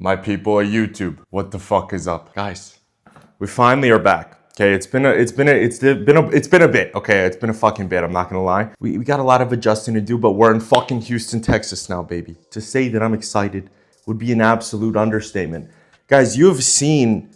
My people of YouTube, what the fuck is up? Guys, we finally are back. Okay, it's been a bit. Okay, it's been a fucking bit, I'm not gonna lie. We got a lot of adjusting to do, but we're in fucking Houston, Texas now, baby. To say that I'm excited would be an absolute understatement. Guys, you have seen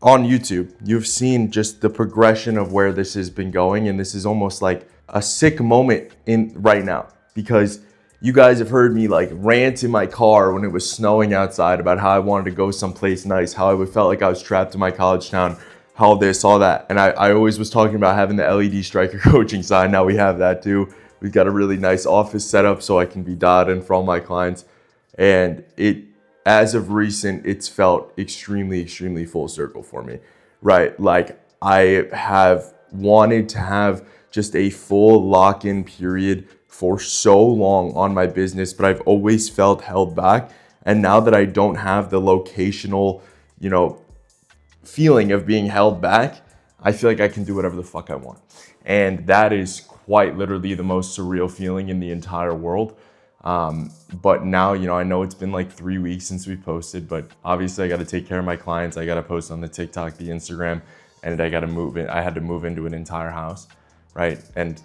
on YouTube, you've seen just the progression of where this has been going, and this is almost like a sick moment in right now because you guys have heard me like rant in my car when it was snowing outside about how I wanted to go someplace nice, how I felt like I was trapped in my college town, how this, all that. And I always was talking about having the LED striker coaching sign. Now we have that too. We've got a really nice office set up so I can be dotted for all my clients. And as of recent, it's felt extremely, extremely full circle for me, right? Like I have wanted to have just a full lock-in period for so long on my business, but I've always felt held back. And now that I don't have the locational, feeling of being held back, I feel like I can do whatever the fuck I want. And that is quite literally the most surreal feeling in the entire world. But now, I know it's been like 3 weeks since we posted, but obviously I got to take care of my clients. I got to post on the TikTok, the Instagram, and I got to move in. I had to move into an entire house, right? And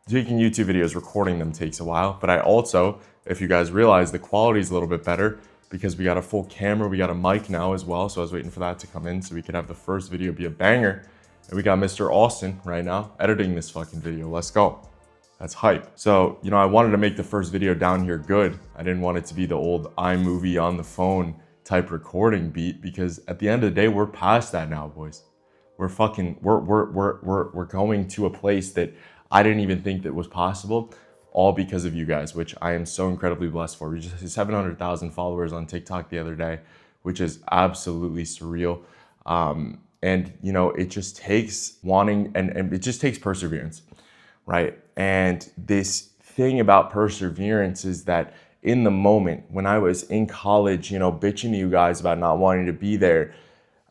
taking YouTube videos, recording them takes a while, but I also, if you guys realize, the quality is a little bit better because we got a full camera, we got a mic now as well. So I was waiting for that to come in so we could have the first video be a banger. And we got Mr. Austin right now editing this fucking video. Let's go. That's hype. So, I wanted to make the first video down here good. I didn't want it to be the old iMovie on the phone type recording beat because at the end of the day, we're past that now, boys. We're going to a place that I didn't even think that was possible, all because of you guys, which I am so incredibly blessed for. We just had 700,000 followers on TikTok the other day, which is absolutely surreal. And it just takes wanting and it just takes perseverance, right? And this thing about perseverance is that in the moment when I was in college, bitching to you guys about not wanting to be there,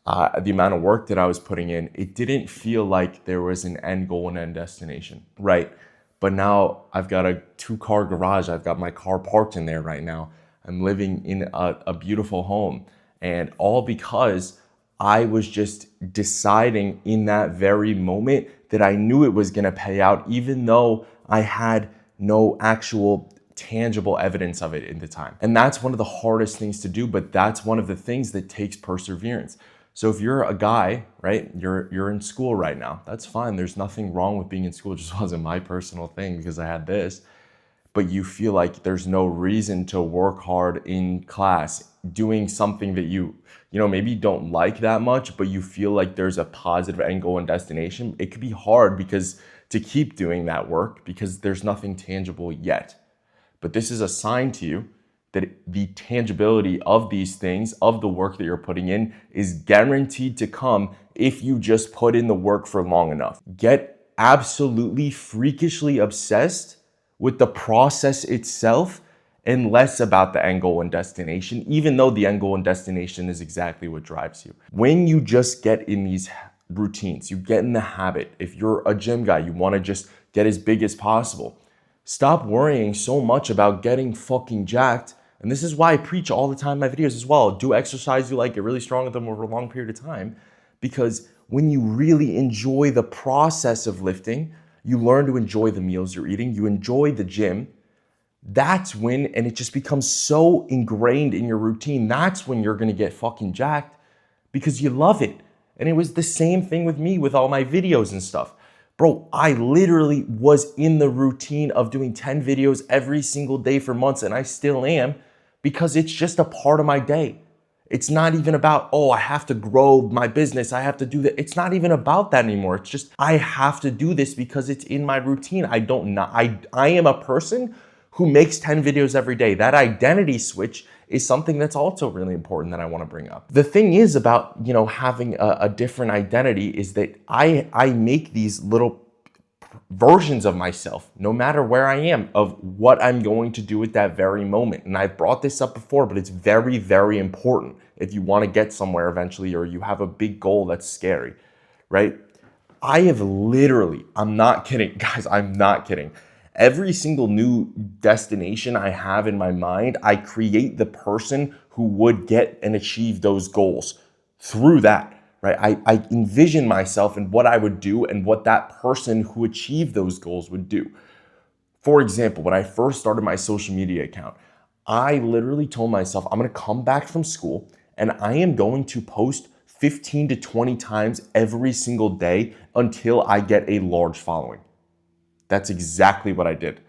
the amount of work that I was putting in, it didn't feel like there was an end goal and end destination, right? But now I've got a 2-car garage. I've got my car parked in there right now. I'm living in a beautiful home, and all because I was just deciding in that very moment that I knew it was gonna pay out, even though I had no actual tangible evidence of it in the time. And that's one of the hardest things to do, but that's one of the things that takes perseverance. So if you're a guy, right, you're in school right now, that's fine. There's nothing wrong with being in school. It just wasn't my personal thing because I had this. But you feel like there's no reason to work hard in class, doing something that you maybe don't like that much, but you feel like there's a positive end goal and destination. It could be hard because to keep doing that work because there's nothing tangible yet. But this is a sign to you that the tangibility of these things, of the work that you're putting in, is guaranteed to come if you just put in the work for long enough. Get absolutely freakishly obsessed with the process itself and less about the end goal and destination, even though the end goal and destination is exactly what drives you. When you just get in these routines, you get in the habit. If you're a gym guy, you wanna just get as big as possible. Stop worrying so much about getting fucking jacked. And this is why I preach all the time in my videos as well. Do exercise you like, get really strong with them over a long period of time. Because when you really enjoy the process of lifting, you learn to enjoy the meals you're eating, you enjoy the gym. That's when, and it just becomes so ingrained in your routine, that's when you're gonna get fucking jacked because you love it. And it was the same thing with me with all my videos and stuff. Bro, I literally was in the routine of doing 10 videos every single day for months, and I still am, because it's just a part of my day. It's not even about, I have to grow my business, I have to do that. It's not even about that anymore. It's just, I have to do this because it's in my routine. I am a person who makes 10 videos every day. That identity switch is something that's also really important that I wanna bring up. The thing is about, having a different identity is that I make these little versions of myself, no matter where I am, of what I'm going to do at that very moment. And I've brought this up before, but it's very, very important if you want to get somewhere eventually or you have a big goal that's scary, right? I have literally, I'm not kidding, guys, I'm not kidding. Every single new destination I have in my mind, I create the person who would get and achieve those goals through that, right? I envision myself and what I would do and what that person who achieved those goals would do. For example, when I first started my social media account, I literally told myself, I'm gonna come back from school and I am going to post 15 to 20 times every single day until I get a large following. That's exactly what I did,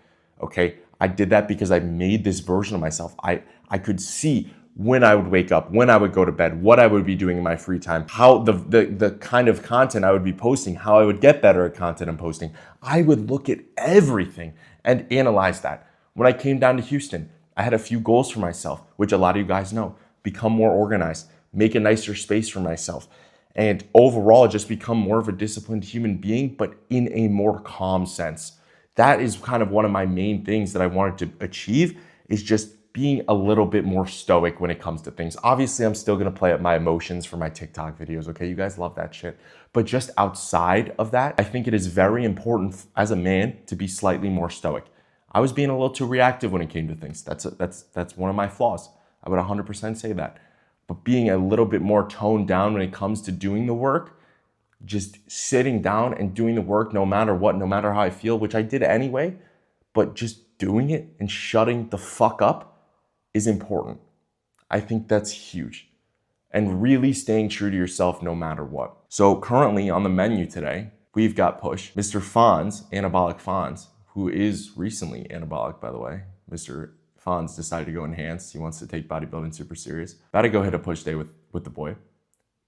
okay? I did that because I made this version of myself. I could see when I would wake up, when I would go to bed, what I would be doing in my free time, how the kind of content I would be posting, how I would get better at content I'm posting. I would look at everything and analyze that. When I came down to Houston, I had a few goals for myself, which a lot of you guys know. Become more organized, make a nicer space for myself, and overall just become more of a disciplined human being, but in a more calm sense. That is kind of one of my main things that I wanted to achieve, is just being a little bit more stoic when it comes to things. Obviously, I'm still gonna play up my emotions for my TikTok videos, okay? You guys love that shit. But just outside of that, I think it is very important as a man to be slightly more stoic. I was being a little too reactive when it came to things. That's one of my flaws. I would 100% say that. But being a little bit more toned down when it comes to doing the work, just sitting down and doing the work no matter what, no matter how I feel, which I did anyway, but just doing it and shutting the fuck up is important. I think that's huge. And really staying true to yourself no matter what. So currently on the menu today, we've got Push, Mr. Fonz, Anabolic Fonz, who is recently anabolic, by the way. Mr. Fonz decided to go enhanced. He wants to take bodybuilding super serious. About to go hit a push day with the boy.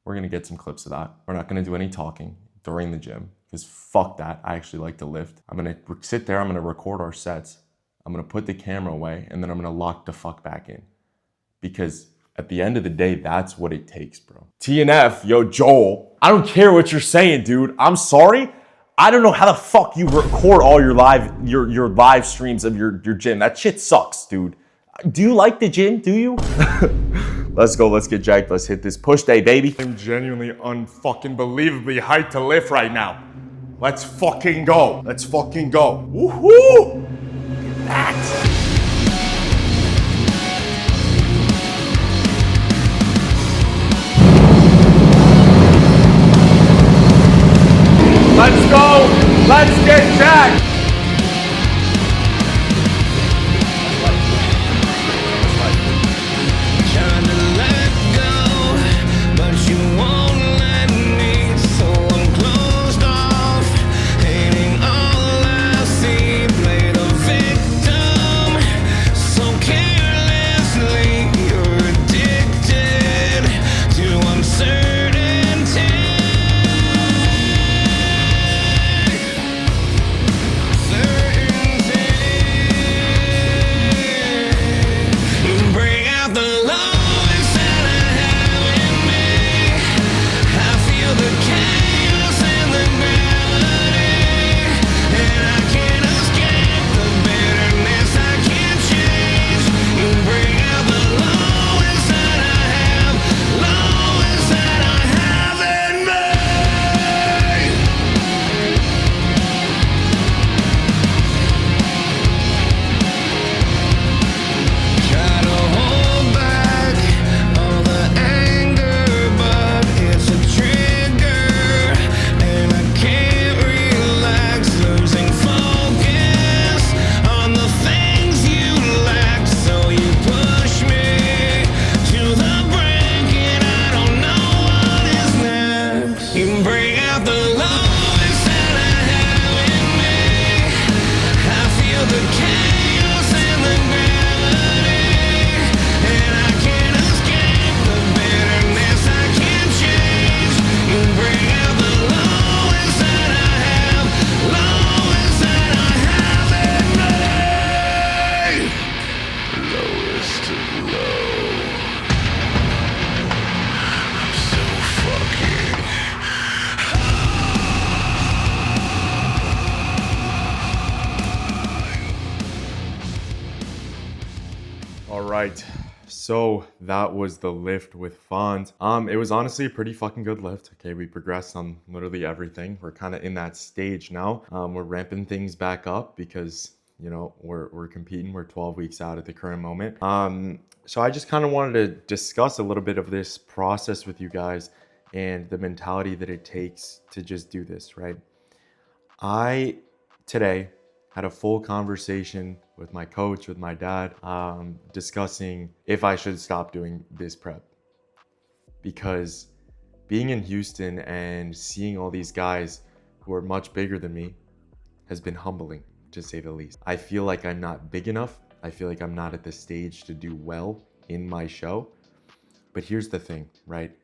We're gonna get some clips of that. We're not gonna do any talking during the gym, because fuck that. I actually like to lift. I'm gonna sit there, I'm gonna record our sets. I'm gonna put the camera away, and then I'm gonna lock the fuck back in. Because at the end of the day, that's what it takes, bro. TNF, yo, Joel, I don't care what you're saying, dude. I'm sorry. I don't know how the fuck you record all your live streams of your gym. That shit sucks, dude. Do you like the gym? Do you? Let's go. Let's get jacked. Let's hit this push day, baby. I'm genuinely unfucking believably hyped to lift right now. Let's fucking go. Let's fucking go. Woohoo! Look at that. Let's go! Let's get jacked! Trying to let go, but you won't let me, so I'm closed off, hating all I see, play the victim, so carelessly, you're addicted to uncertainty. Alright, so that was the lift with Fonz. It was honestly a pretty fucking good lift. Okay, we progressed on literally everything. We're kind of in that stage now. We're ramping things back up because You know, we're competing. We're 12 weeks out at the current moment. So I just kind of wanted to discuss a little bit of this process with you guys and the mentality that it takes to just do this, right? I today had a full conversation with my coach, with my dad, discussing if I should stop doing this prep. Because being in Houston and seeing all these guys who are much bigger than me has been humbling, to say the least. I feel like I'm not big enough. I feel like I'm not at the stage to do well in my show. But here's the thing, right?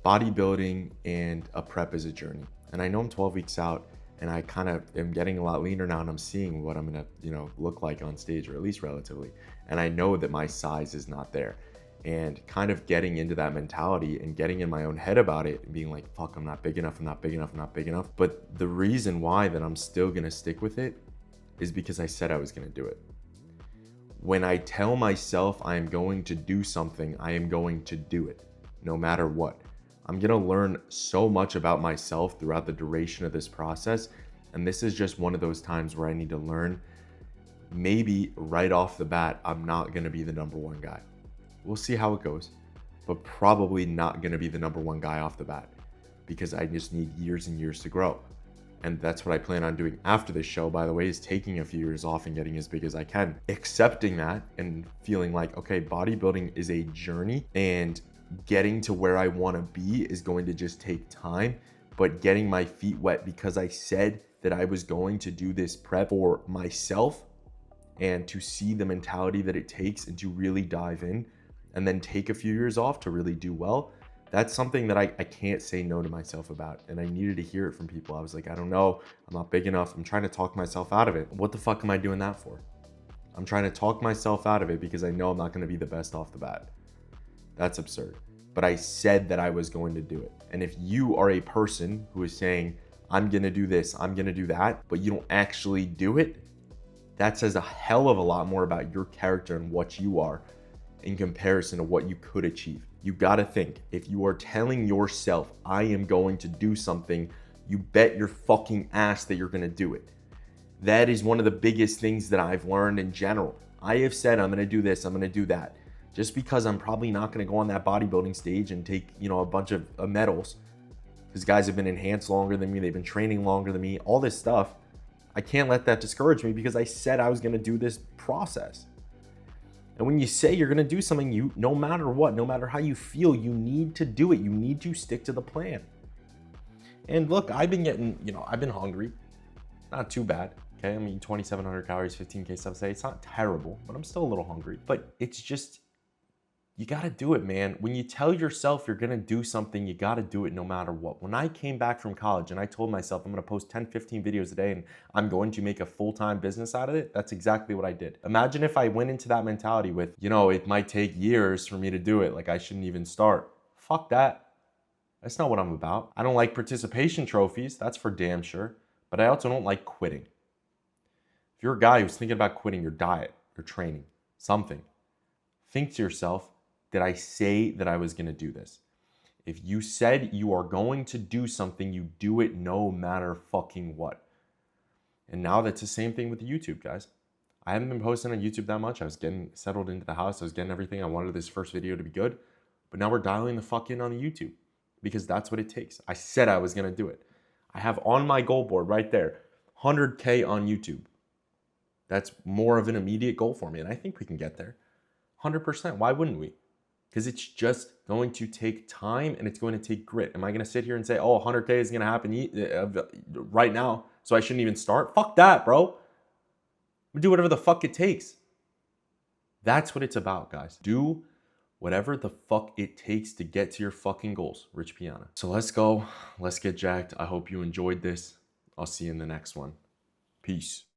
Bodybuilding and a prep is a journey. And I know I'm 12 weeks out and I kind of am getting a lot leaner now and I'm seeing what I'm gonna, look like on stage, or at least relatively. And I know that my size is not there. And kind of getting into that mentality and getting in my own head about it and being like, fuck, I'm not big enough, I'm not big enough, I'm not big enough. But the reason why that I'm still gonna stick with it is because I said I was gonna do it. When I tell myself I am going to do something, I am going to do it, no matter what. I'm gonna learn so much about myself throughout the duration of this process. And this is just one of those times where I need to learn. Maybe right off the bat, I'm not gonna be the number one guy. We'll see how it goes, but probably not gonna be the number one guy off the bat because I just need years and years to grow. And that's what I plan on doing after this show, by the way, is taking a few years off and getting as big as I can. Accepting that and feeling like, okay, bodybuilding is a journey and getting to where I wanna be is going to just take time, but getting my feet wet because I said that I was going to do this prep for myself and to see the mentality that it takes and to really dive in and then take a few years off to really do well. That's something that I can't say no to myself about. And I needed to hear it from people. I was like, I don't know, I'm not big enough. I'm trying to talk myself out of it. What the fuck am I doing that for? I'm trying to talk myself out of it because I know I'm not gonna be the best off the bat. That's absurd. But I said that I was going to do it. And if you are a person who is saying, I'm gonna do this, I'm gonna do that, but you don't actually do it, that says a hell of a lot more about your character and what you are in comparison to what you could achieve. You gotta think, if you are telling yourself, I am going to do something, you bet your fucking ass that you're gonna do it. That is one of the biggest things that I've learned in general. I have said, I'm gonna do this, I'm gonna do that. Just because I'm probably not gonna go on that bodybuilding stage and take, a bunch of medals, because guys have been enhanced longer than me, they've been training longer than me, all this stuff. I can't let that discourage me because I said I was gonna do this process. And when you say you're gonna do something, no matter what, no matter how you feel, you need to do it. You need to stick to the plan. And look, I've been hungry. Not too bad, okay? I'm eating 2,700 calories, 15K steps a day. It's not terrible, but I'm still a little hungry. But it's just, you gotta do it, man. When you tell yourself you're gonna do something, you gotta do it no matter what. When I came back from college and I told myself I'm gonna post 10, 15 videos a day and I'm going to make a full-time business out of it, that's exactly what I did. Imagine if I went into that mentality with, it might take years for me to do it, like I shouldn't even start. Fuck that. That's not what I'm about. I don't like participation trophies, that's for damn sure, but I also don't like quitting. If you're a guy who's thinking about quitting your diet, your training, something, think to yourself, did I say that I was gonna do this? If you said you are going to do something, you do it no matter fucking what. And now that's the same thing with YouTube, guys. I haven't been posting on YouTube that much. I was getting settled into the house. I was getting everything. I wanted this first video to be good. But now we're dialing the fuck in on the YouTube because that's what it takes. I said I was gonna do it. I have on my goal board right there, 100K on YouTube. That's more of an immediate goal for me. And I think we can get there. 100%. Why wouldn't we? Because it's just going to take time and it's going to take grit. Am I going to sit here and say, 100K is going to happen right now, so I shouldn't even start? Fuck that, bro. We do whatever the fuck it takes. That's what it's about, guys. Do whatever the fuck it takes to get to your fucking goals. Rich Piana. So let's go. Let's get jacked. I hope you enjoyed this. I'll see you in the next one. Peace.